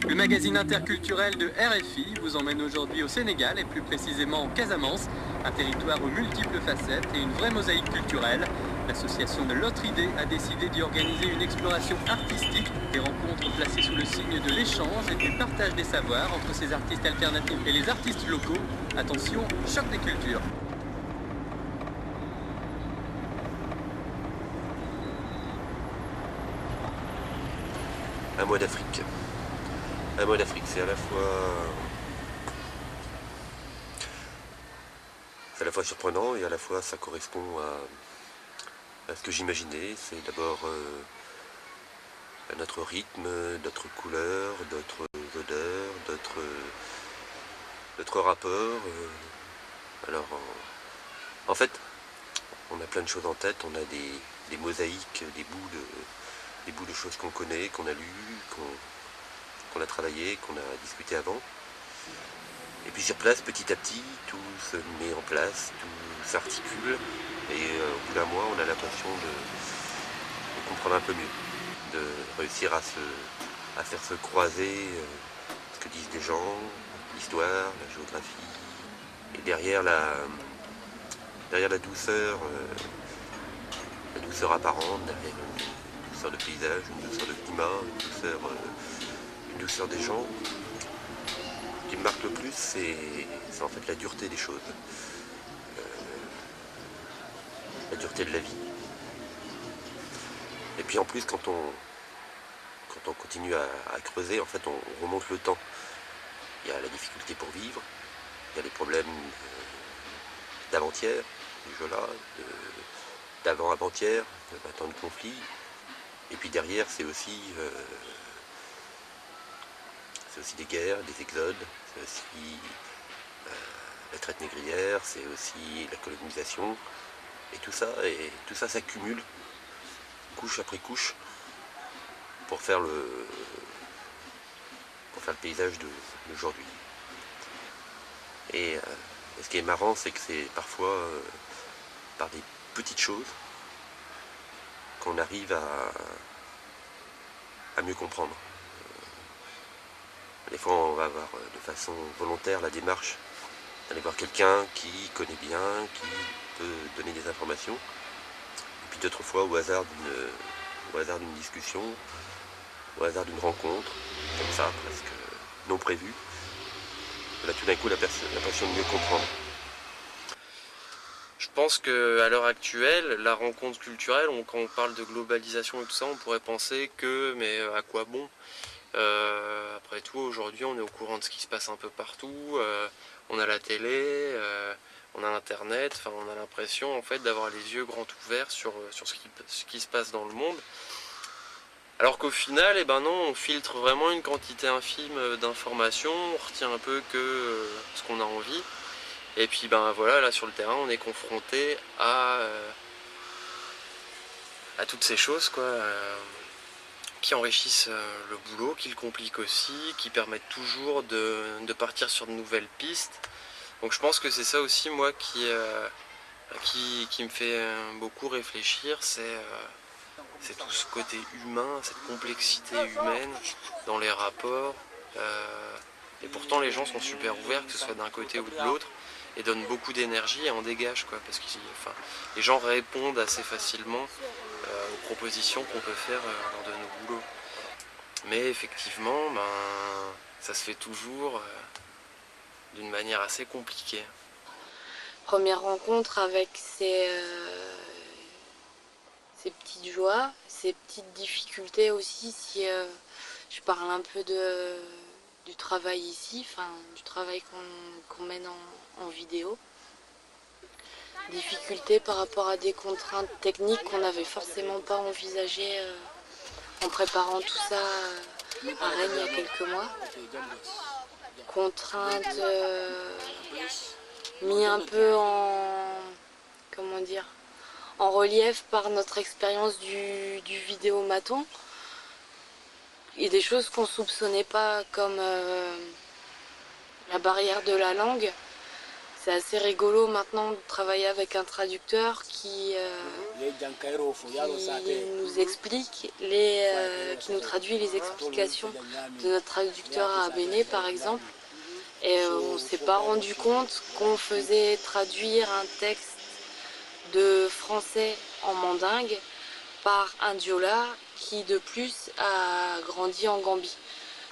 Le magazine interculturel de RFI vous emmène aujourd'hui au Sénégal et plus précisément en Casamance, un territoire aux multiples facettes et une vraie mosaïque culturelle. L'association de l'autre idée a décidé d'y organiser une exploration artistique, des rencontres placées sous le signe de l'échange et du partage des savoirs entre ces artistes alternatifs et les artistes locaux. Attention, choc des cultures. Un mois d'Afrique. Un mois d'Afrique, c'est à la fois surprenant et à la fois ça correspond à ce que j'imaginais. C'est d'abord notre rythme, notre couleur, notre odeur, notre rapport. Alors, en fait, on a plein de choses en tête. On a des mosaïques, des bouts de choses qu'on connaît, qu'on a lues, qu'on a travaillé, qu'on a discuté avant. Et puis sur place, petit à petit, tout se met en place, tout s'articule. Et au bout d'un mois, on a l'impression de comprendre un peu mieux, de réussir à faire se croiser ce que disent les gens, l'histoire, la géographie. Et derrière la douceur apparente, derrière une douceur de paysage, une douceur de climat, une douceur des gens. Ce qui me marque le plus, c'est en fait la dureté des choses, la dureté de la vie. Et puis en plus, quand on continue à creuser, en fait, on remonte le temps. Il y a la difficulté pour vivre, il y a les problèmes d'avant-hier, du Jola, d'avant-avant-hier, de 20 ans de conflit. Et puis derrière, c'est aussi des guerres, des exodes, c'est aussi la traite négrière, c'est aussi la colonisation. Et tout ça s'accumule, couche après couche, pour faire le paysage d'aujourd'hui. Et ce qui est marrant, c'est que c'est parfois par des petites choses qu'on arrive à mieux comprendre. Des fois, on va avoir de façon volontaire la démarche d'aller voir quelqu'un qui connaît bien, qui peut donner des informations. Et puis d'autres fois, au hasard d'une discussion, au hasard d'une rencontre, comme ça, presque non prévue, on a tout d'un coup l'impression de mieux comprendre. Je pense qu'à l'heure actuelle, la rencontre culturelle, quand on parle de globalisation et tout ça, on pourrait penser que, mais à quoi bon ? Après tout, aujourd'hui, on est au courant de ce qui se passe un peu partout. On a la télé, on a Internet. Enfin, on a l'impression en fait d'avoir les yeux grands ouverts sur ce qui se passe dans le monde. Alors qu'au final, eh ben non, on filtre vraiment une quantité infime d'informations. On retient un peu que ce qu'on a envie. Et puis ben voilà, là sur le terrain, on est confronté à toutes ces choses, quoi. Qui enrichissent le boulot, qui le compliquent aussi, qui permettent toujours de partir sur de nouvelles pistes. Donc je pense que c'est ça aussi, moi, qui me fait beaucoup réfléchir, c'est tout ce côté humain, cette complexité humaine dans les rapports. Et pourtant les gens sont super ouverts, que ce soit d'un côté ou de l'autre, et donnent beaucoup d'énergie et en dégagent, quoi, parce que les gens répondent assez facilement aux propositions qu'on peut faire lors de nos boulots. Mais effectivement, ça se fait toujours d'une manière assez compliquée. Première rencontre avec ces petites joies, ces petites difficultés aussi, si je parle un peu du travail ici, du travail qu'on mène en vidéo. Difficultés par rapport à des contraintes techniques qu'on n'avait forcément pas envisagées en préparant tout ça à Rennes il y a quelques mois. Contraintes mis un peu en relief par notre expérience du vidéomaton. Et des choses qu'on ne soupçonnait pas, comme la barrière de la langue. c'est assez rigolo maintenant de travailler avec un traducteur qui nous explique, qui nous traduit les explications de notre traducteur à Béné par exemple. Et on ne s'est pas rendu compte qu'on faisait traduire un texte de français en mandingue par un diola qui de plus a grandi en Gambie.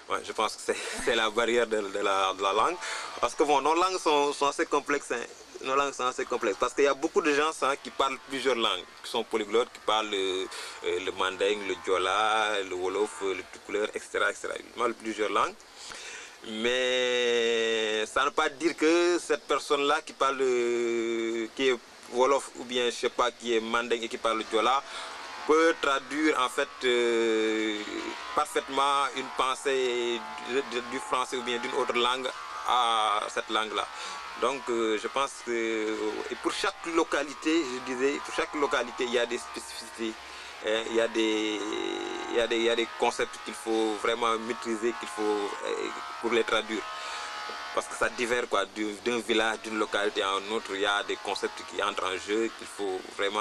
Ouais, je pense que c'est la barrière de la langue. Parce que bon, nos langues sont assez complexes. Hein. Nos langues sont assez complexes. Parce qu'il y a beaucoup de gens qui parlent plusieurs langues, qui sont polyglottes, qui parlent le mandingue, le diola, le wolof, le tukuleur, etc., etc. Ils parlent plusieurs langues. Mais ça ne veut pas dire que cette personne-là qui parle, qui est wolof ou bien je sais pas, qui est mandingue et qui parle le diola, peut traduire en fait parfaitement une pensée du français ou bien d'une autre langue à cette langue-là. Donc je pense que et pour chaque localité, je disais, pour chaque localité, il y a des spécificités. Il y a des concepts qu'il faut vraiment maîtriser, qu'il faut pour les traduire. Parce que ça diffère quoi, d'un village, d'une localité à un autre. Il y a des concepts qui entrent en jeu qu'il faut vraiment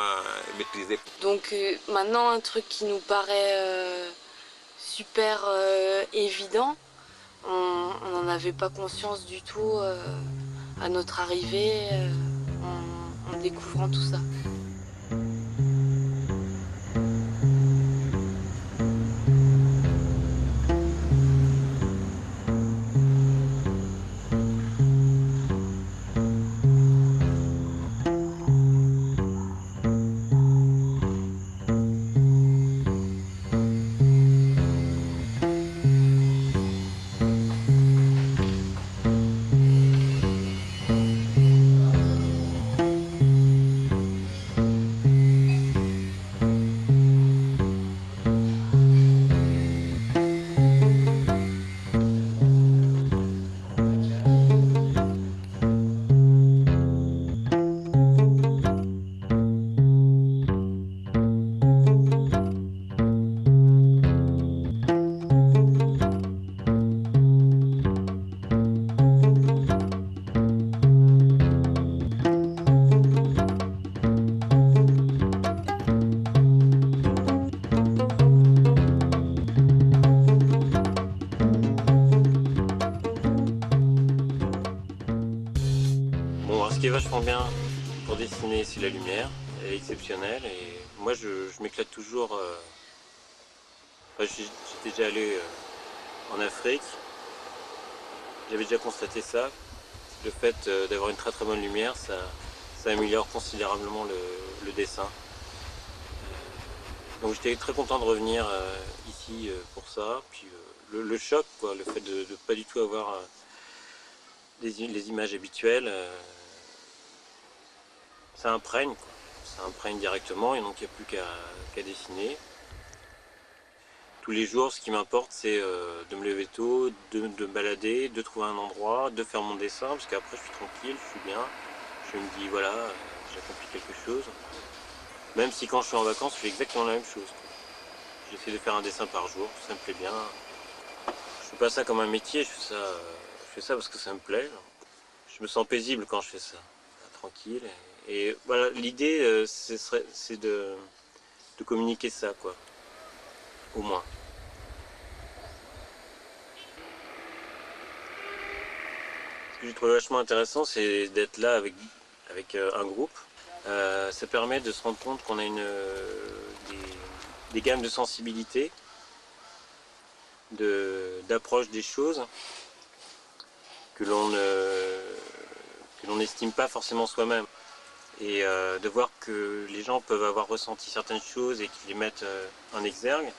maîtriser. Donc maintenant, un truc qui nous paraît super évident, on n'en avait pas conscience du tout à notre arrivée en découvrant tout ça. Ce qui est vachement bien pour dessiner, c'est la lumière, elle est exceptionnelle et moi je m'éclate toujours. J'étais déjà allé en Afrique, j'avais déjà constaté ça, le fait d'avoir une très très bonne lumière, ça améliore considérablement le dessin. Donc j'étais très content de revenir ici pour ça, puis le choc, quoi, le fait de ne pas du tout avoir les images habituelles. Ça imprègne, quoi. Ça imprègne directement et donc il n'y a plus qu'à dessiner. Tous les jours, ce qui m'importe, c'est de me lever tôt, de me balader, de trouver un endroit, de faire mon dessin, parce qu'après je suis tranquille, je suis bien. Je me dis voilà, j'ai accompli quelque chose. Même si quand je suis en vacances, je fais exactement la même chose. J'essaie de faire un dessin par jour, ça me plaît bien. Je fais pas ça comme un métier, je fais ça parce que ça me plaît. Je me sens paisible quand je fais ça, tranquille. Et voilà, l'idée, c'est de communiquer ça, quoi, au moins. Ce que j'ai trouvé vachement intéressant, c'est d'être là avec un groupe. Ça permet de se rendre compte qu'on a des gammes de sensibilité, d'approche des choses que l'on n'estime pas forcément soi-même. Et de voir que les gens peuvent avoir ressenti certaines choses et qu'ils les mettent en exergue.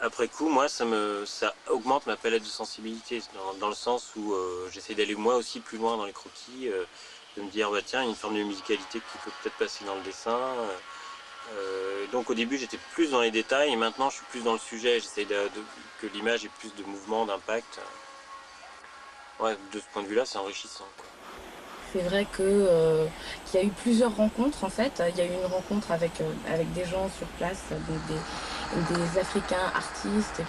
Après coup, moi, ça augmente ma palette de sensibilité, dans le sens où j'essaie d'aller moi aussi plus loin dans les croquis, de me dire, bah, tiens, il y a une forme de musicalité qui peut peut-être passer dans le dessin. Donc au début, j'étais plus dans les détails et maintenant, je suis plus dans le sujet. J'essaie que l'image ait plus de mouvement, d'impact. Ouais, de ce point de vue-là, c'est enrichissant, quoi. C'est vrai qu'il y a eu plusieurs rencontres en fait. Il y a eu une rencontre avec des gens sur place, des Africains artistes et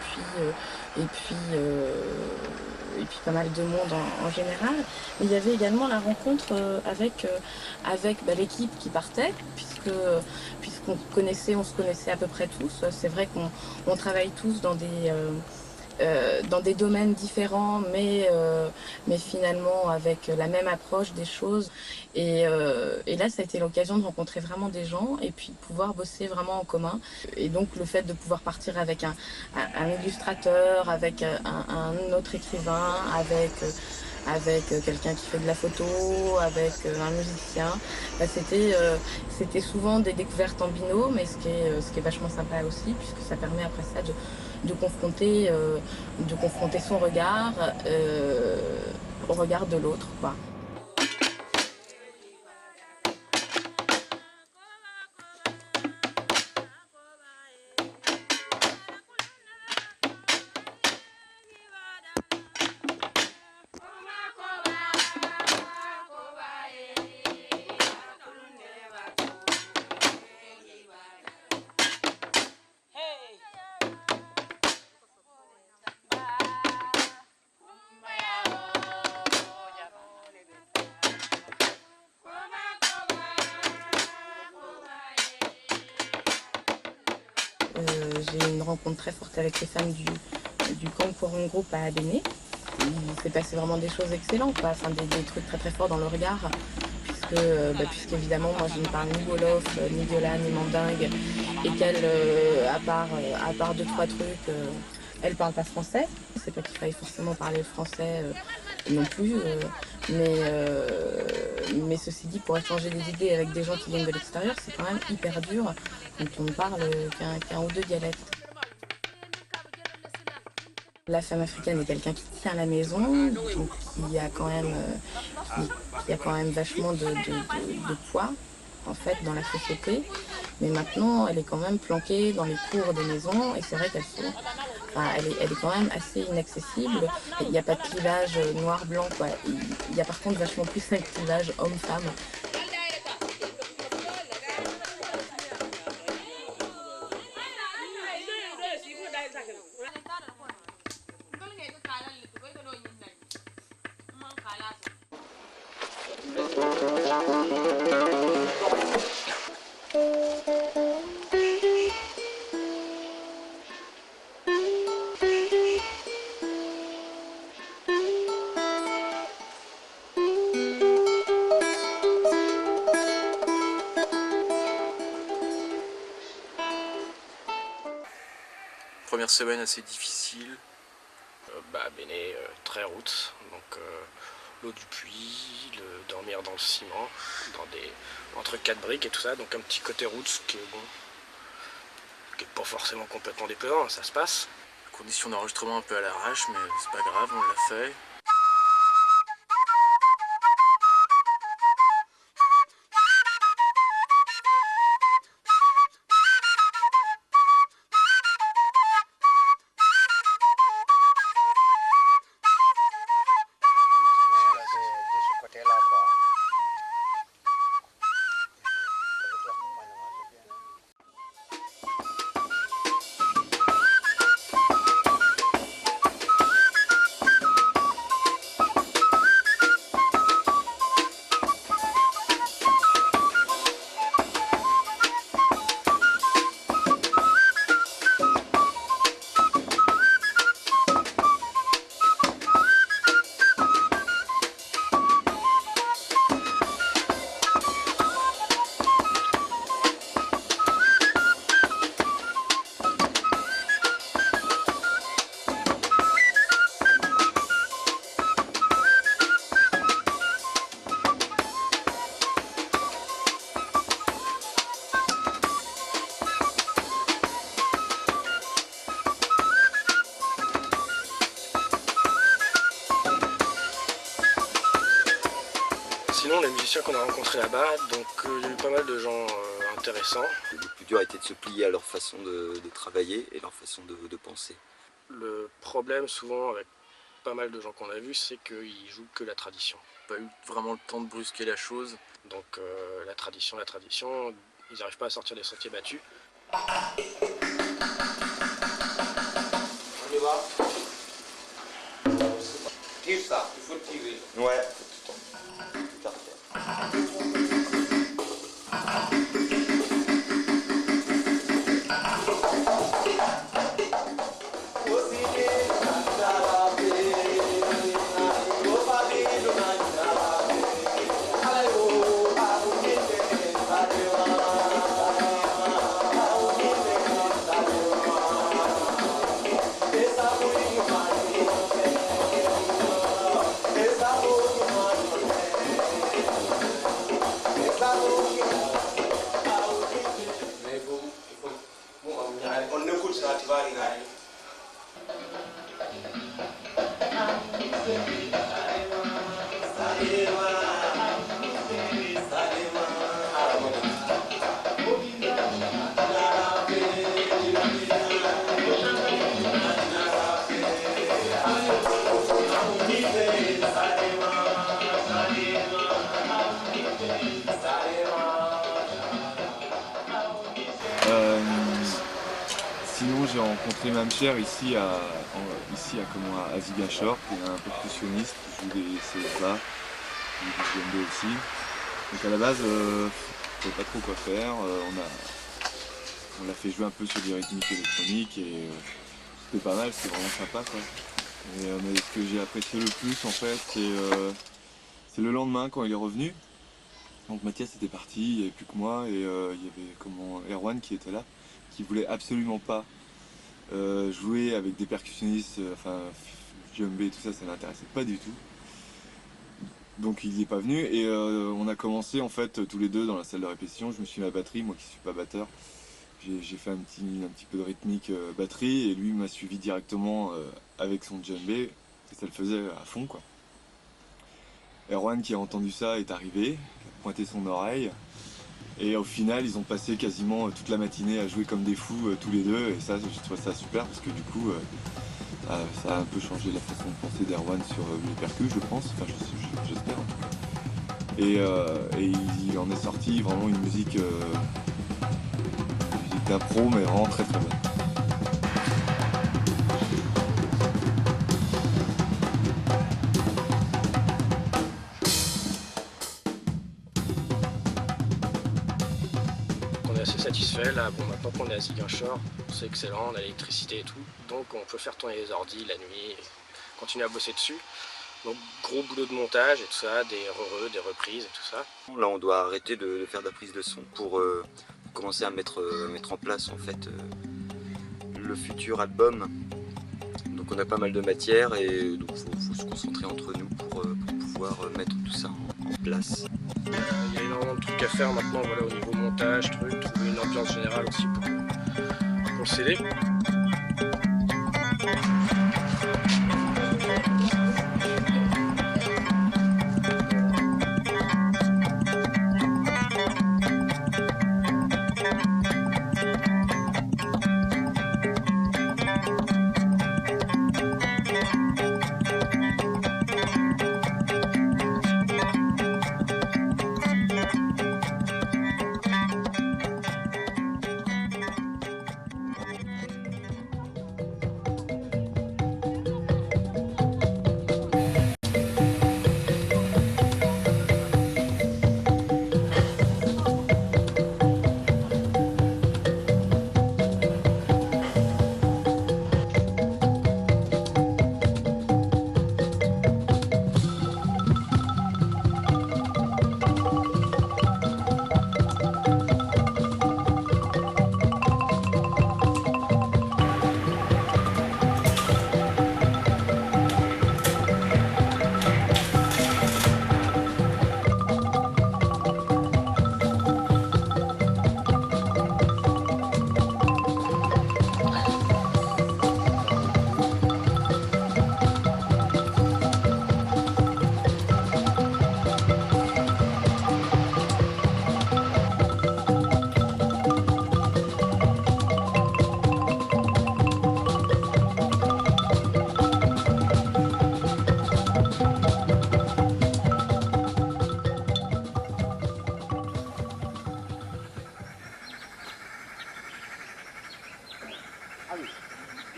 puis pas mal de monde en général. Mais il y avait également la rencontre avec l'équipe qui partait, puisqu'on on se connaissait à peu près tous. C'est vrai qu'on travaille tous dans des domaines différents, mais finalement avec la même approche des choses. Et là, ça a été l'occasion de rencontrer vraiment des gens et puis de pouvoir bosser vraiment en commun. Et donc le fait de pouvoir partir avec un illustrateur, avec un autre écrivain, avec quelqu'un qui fait de la photo, avec un musicien. C'était souvent des découvertes en binôme, mais ce qui est vachement sympa aussi, puisque ça permet après ça de confronter, de confronter son regard au regard de l'autre, quoi. J'ai une rencontre très forte avec les femmes du camp Koron Group à Abéné. Il s'est passé vraiment des choses excellentes, quoi. Enfin, des trucs très très forts dans le regard, puisqu'évidemment moi je ne parle ni wolof, ni gola, ni mandingue, et qu'elle, à part deux trois trucs, elle parle pas français. C'est pas qu'il faille forcément parler le français non plus, mais ceci dit, pour échanger des idées avec des gens qui viennent de l'extérieur, c'est quand même hyper dur quand on ne parle qu'un ou deux dialectes. La femme africaine est quelqu'un qui tient la maison, donc qui a quand même vachement de poids en fait dans la société. Mais maintenant, elle est quand même planquée dans les cours des maisons et c'est vrai elle est quand même assez inaccessible. Il n'y a pas de clivage noir-blanc, quoi. Il y a par contre vachement plus un clivage homme-femme. Première semaine assez difficile. Béné, très route, donc l'eau du puits, dormir dans le ciment, entre quatre briques et tout ça, donc un petit côté route, ce qui est bon, qui est pas forcément complètement déplaisant, ça se passe. Condition d'enregistrement un peu à l'arrache, mais c'est pas grave, on l'a fait. Sinon, les musiciens qu'on a rencontrés là-bas, donc il y a eu pas mal de gens intéressants. Le plus dur a été de se plier à leur façon de travailler et leur façon de penser. Le problème souvent avec pas mal de gens qu'on a vus, c'est qu'ils jouent que la tradition. Pas eu vraiment le temps de brusquer la chose. Donc la tradition, ils n'arrivent pas à sortir des sentiers battus. vois. Tire ça, il faut tirer. Ouais. Tout à fait. On écoute ça, tu vas regarder. Sinon, j'ai rencontré Mame Cher ici à Ziguinchor, qui est un percussionniste qui joue des CFA, qui joue du djembé aussi. Donc à la base, je ne savais pas trop quoi faire. On l'a fait jouer un peu sur des rythmiques électroniques et c'était pas mal, c'était vraiment sympa quoi. Mais ce que j'ai apprécié le plus en fait, c'est le lendemain quand il est revenu. Donc Mathias était parti, il n'y avait plus que moi et il y avait Erwan qui était là, qui voulait absolument pas jouer avec des percussionnistes, djembé et tout ça, ça l'intéressait pas du tout. Donc il n'y est pas venu et on a commencé en fait tous les deux dans la salle de répétition. Je me suis mis à la batterie, moi qui suis pas batteur. J'ai fait un petit peu de rythmique batterie et lui m'a suivi directement avec son djembé et ça le faisait à fond quoi. Erwan qui a entendu ça est arrivé, a pointé son oreille et au final ils ont passé quasiment toute la matinée à jouer comme des fous tous les deux et ça j'ai trouvé ça super parce que du coup ça a un peu changé la façon de penser d'Erwan sur les percus je pense, enfin j'espère en tout cas. Et il en est sorti vraiment une musique d'impro mais vraiment très très bonne. On est assez satisfait là, bon maintenant qu'on est à Ziguinchor, c'est excellent, on a l'électricité et tout, donc on peut faire tourner les ordis la nuit et continuer à bosser dessus. Donc gros boulot de montage et tout ça, des reprises et tout ça. Là on doit arrêter de faire de la prise de son pour commencer à mettre en place en fait le futur album. Donc on a pas mal de matière et donc faut se concentrer entre nous pour pouvoir mettre tout ça en place. Il y a énormément de trucs à faire maintenant voilà, au niveau montage, trouver une ambiance générale aussi pour le CD.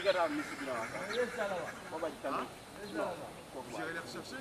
Vous irez les rechercher?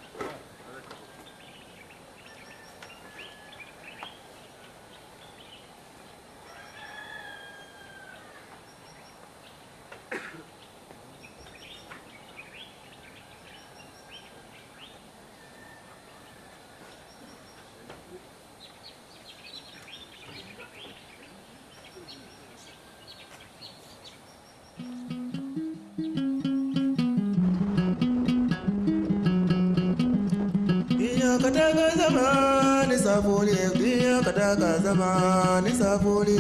Kadaga zamani sabuli, dia kadaga zamani sabuli.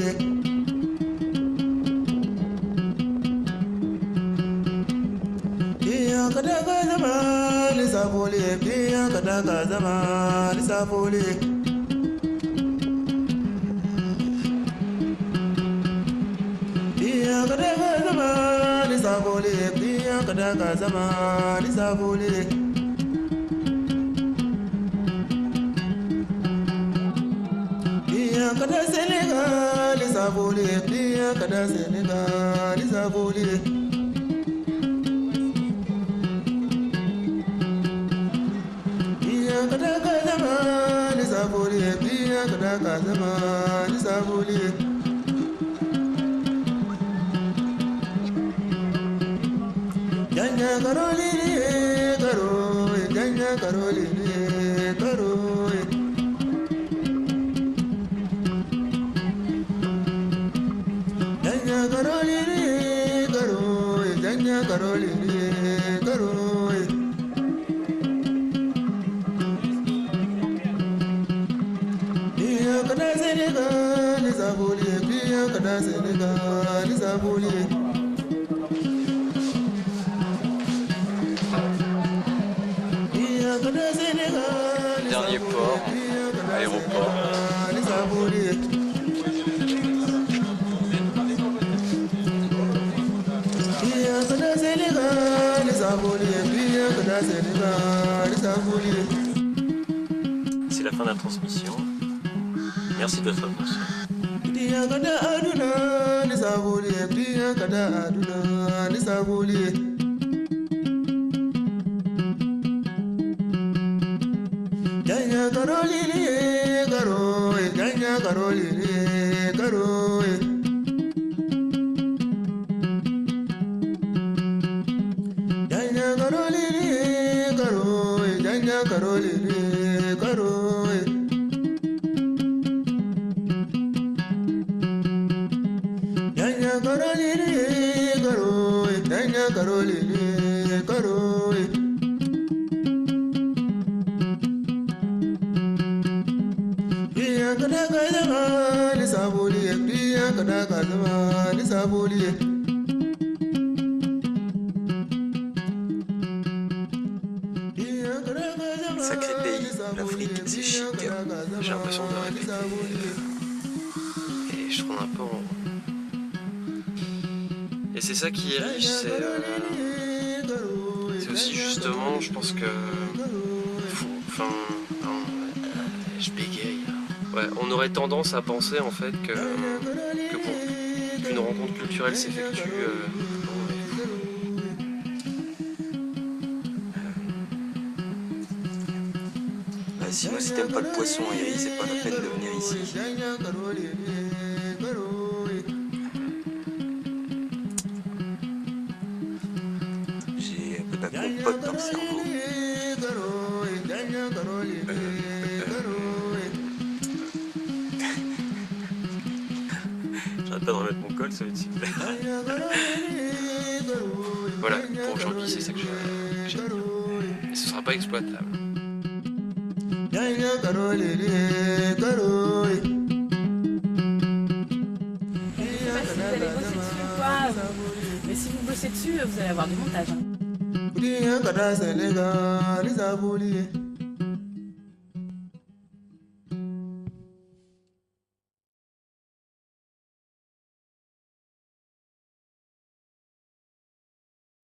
Dia kadaga zamani sabuli, dia kadaga zamani sabuli. Dia kadaga zamani sabuli, dia kadaga zamani sabuli. Kada Senegal isabuli, dia kada Senegal isabuli. Dia kada Kazaman isabuli, dia kada Kazaman isabuli. Janya Karolini karo, Janya Karolini karo. Caroline, Caroline. Dia kada Senegal, Isabuli, dia kada Senegal, Isabuli. Dia kada Senegal, Dernier port, aéroport. Isabuli. C'est la fin de la transmission. Merci de votre attention. Sacré pays, l'Afrique, c'est chic. J'ai l'impression de répéter. Et je tourne un peu en rond. Et c'est ça qui est riche, c'est aussi justement, je pense que... je bégaye. Ouais, on aurait tendance à penser en fait que pour qu'une rencontre culturelle s'effectue... Sinon, si t'aimes pas le poisson, Eri, c'est pas la peine de venir ici. J'ai un peu d'un compote dans le cerveau. J'arrête pas de remettre mon col, ça va être super. Voilà, pour aujourd'hui, c'est ça que j'ai à dire. Et ce sera pas exploitable. Je sais pas si vous allez bosser dessus ou pas, mais si vous bossez dessus, vous allez avoir du montage.